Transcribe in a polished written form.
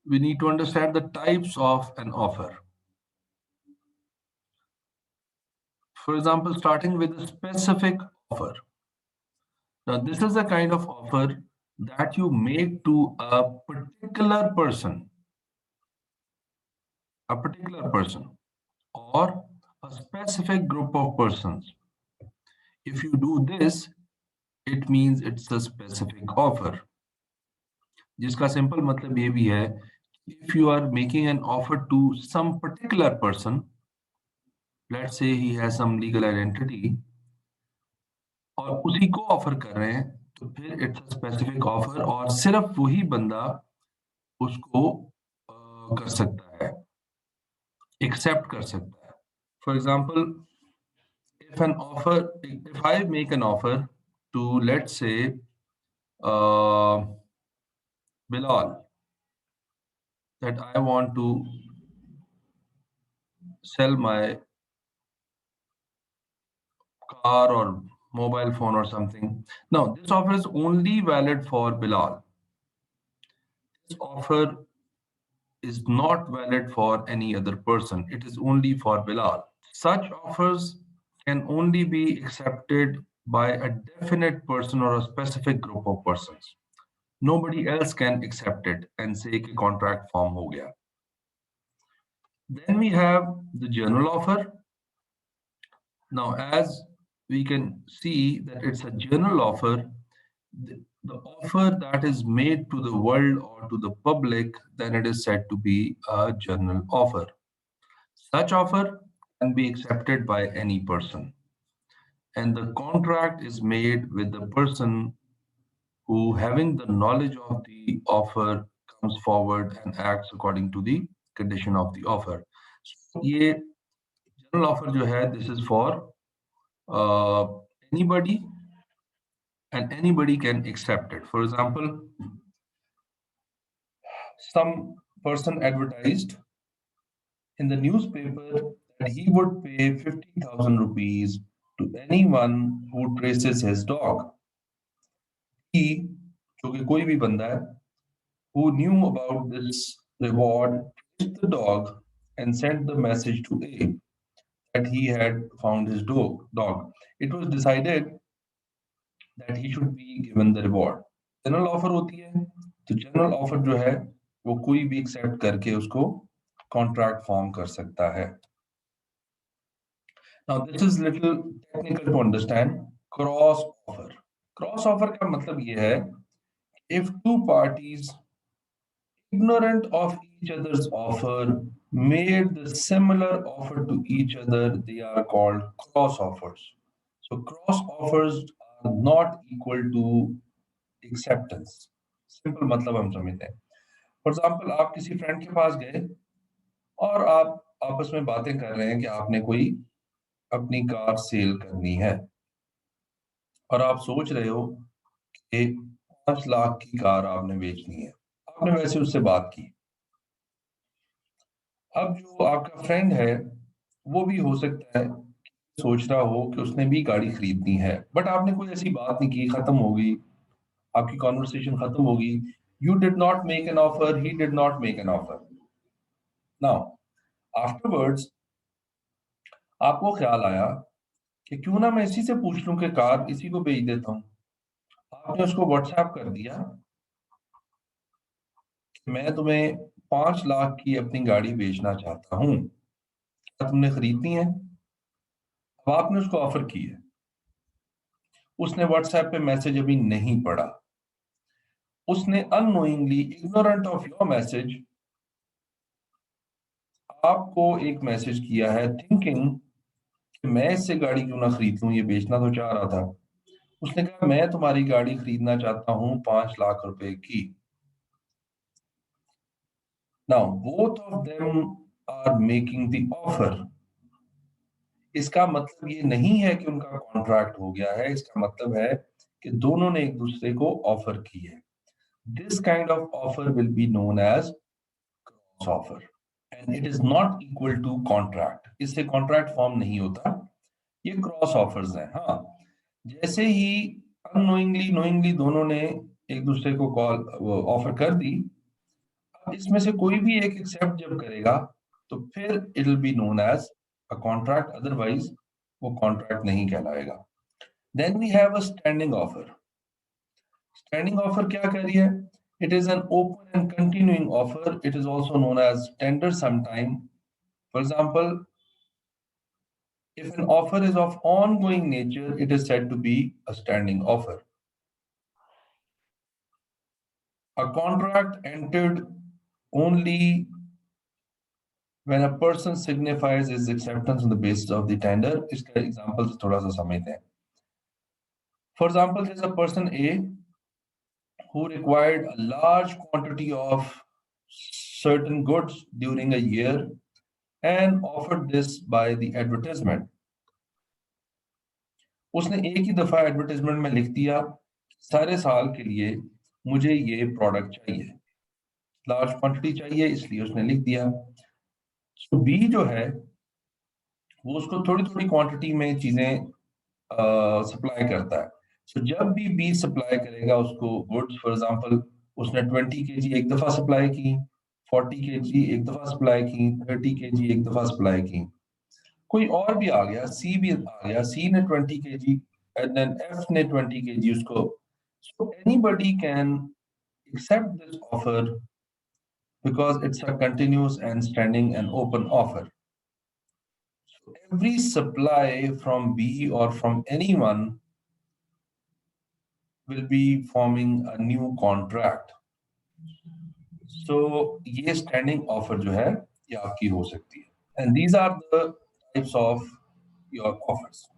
we need to understand the types of an offer. For example, starting with a specific offer. Now, this is a kind of offer that you make to a particular person, or a specific group of persons. If you do this, it means it's a specific offer. जिसका simple मतलब ये भी है, if you are making an offer to some particular person, let's say he has some legal identity, और उसी को offer कर रहे हैं, तो फिर इट्स अ स्पेसिफिक ऑफर और सिर्फ वही बंदा उसको कर सकता है, एक्सेप्ट कर सकता है. For example, if I make an offer to, let's say, uh, Bilal, that I want to sell my car or mobile phone or something. Now, this offer is only valid for Bilal. This offer is not valid for any other person. It is only for Bilal. Such offers can only be accepted by a definite person or a specific group of persons. Nobody else can accept it and say कि contract form हो गया. Then we have the general offer. Now, as we can see that it's a general offer, the offer that is made to the world or to the public, then it is said to be a general offer. Such offer can be accepted by any person, and the contract is made with the person who, having the knowledge of the offer, comes forward and acts according to the condition of the offer. So, ये general offer जो है, this is for uh, anybody, and anybody can accept it. For example, some person advertised in the newspaper that he would pay 50,000 rupees to anyone who traces his dog. He, जो कि कोई भी बंदा है, who knew about this reward, traced the dog and sent the message to A that he had found his dog. It was decided that he should be given the reward. General offer होती है, तो general offer जो है वो कोई भी accept करके उसको कॉन्ट्रैक्ट फॉर्म कर सकता है. Now this is little technical to understand. Cross offer. Cross offer का मतलब ये है, if two parties ignorant of each other's offer made the similar offer to each other, they are called cross offers. So cross offers are not equal to acceptance. Simple मतलब हम समझते हैं. For example, आप किसी friend के पास गए और आप आपस में बातें कर रहे हैं कि आपने कोई अपनी कार सेल करनी है, और आप सोच रहे हो कि 5 लाख की कार आपने बेचनी है. आपने वैसे उससे बात की. अब जो आपका फ्रेंड है, वो भी हो सकता है सोच रहा हो कि उसने भी गाड़ी खरीदनी है, बट आपने कोई ऐसी बात नहीं की, खत्म हो गई, आपकी कॉन्वर्सेशन खत्म हो गई. You did not make an offer, he did not make an offer. Now afterwards आपको ख्याल आया कि क्यों ना मैं इसी से पूछ लूं कि कार इसी को बेच देता हूं. आपने उसको व्हाट्सएप कर दिया कि मैं तुम्हें 5 लाख की अपनी गाड़ी बेचना चाहता हूं, क्या तुमने खरीदनी है? अब आपने उसको ऑफर की है, उसने व्हाट्सएप पे मैसेज अभी नहीं पढ़ा, उसने unknowingly, ignorant of your message, आपको एक मैसेज किया है थिंकिंग कि मैं इससे गाड़ी क्यों ना खरीद लूं, ये बेचना तो चाह रहा था. उसने कहा मैं तुम्हारी गाड़ी खरीदना चाहता हूं 5 लाख रुपए की. Now both of them are making the offer. इसका मतलब ये नहीं है कि उनका कॉन्ट्रैक्ट हो गया है, इसका मतलब है कि दोनों ने एक दूसरे को ऑफर की है. This kind of offer will be known as cross offer, and it is not equal to contract. इससे कॉन्ट्रैक्ट फॉर्म नहीं होता. ये क्रॉस ऑफर्स हैं. हाँ, जैसे ही अननोइंगली नोइंगली दोनों ने एक दूसरे को कॉल ऑफर कर दी, अब इसमें से कोई भी एक एक्सेप्ट जब करेगा तो फिर it will be known as a contract, otherwise वो कॉन्ट्रैक्ट नहीं कहलाएगा। Then we have a standing offer. Standing offer क्या कर रही है? It is an open and continuing offer, it is also known as tender sometime. For example, if an offer is of ongoing nature, it is said to be a standing offer. A contract entered only when a person signifies his acceptance on the basis of the tender. इसका example से थोड़ा सा समझते हैं. For example, there's a person A who required a large quantity of certain goods during a year and offered this by the advertisement. उसने एक ही दफा advertisement में लिख दिया, सारे साल के लिए मुझे ये प्रोडक्ट चाहिए, लार्ज क्वांटिटी चाहिए, इसलिए उसने लिख दिया। तो बी जो है वो उसको थोड़ी थोड़ी क्वांटिटी में चीजें सप्लाई करता है। सो जब भी बी सप्लाई करेगा उसको गुड्स, फॉर एग्जांपल उसने 20 केजी एक दफा सप्लाई की, 40 केजी एक दफा सप्लाई की, 30 केजी एक दफा सप्लाई की। कोई और भी आ गया, सी भी आ गया, सी ने 20 केजी एंड देन एफ ने 20 केजी उसको। So anybody can accept this offer because it's a continuous and standing and open offer. So every supply from B or from anyone will be forming a new contract. So ये standing offer जो है ये आपकी हो सकती है. And these are the types of your offers.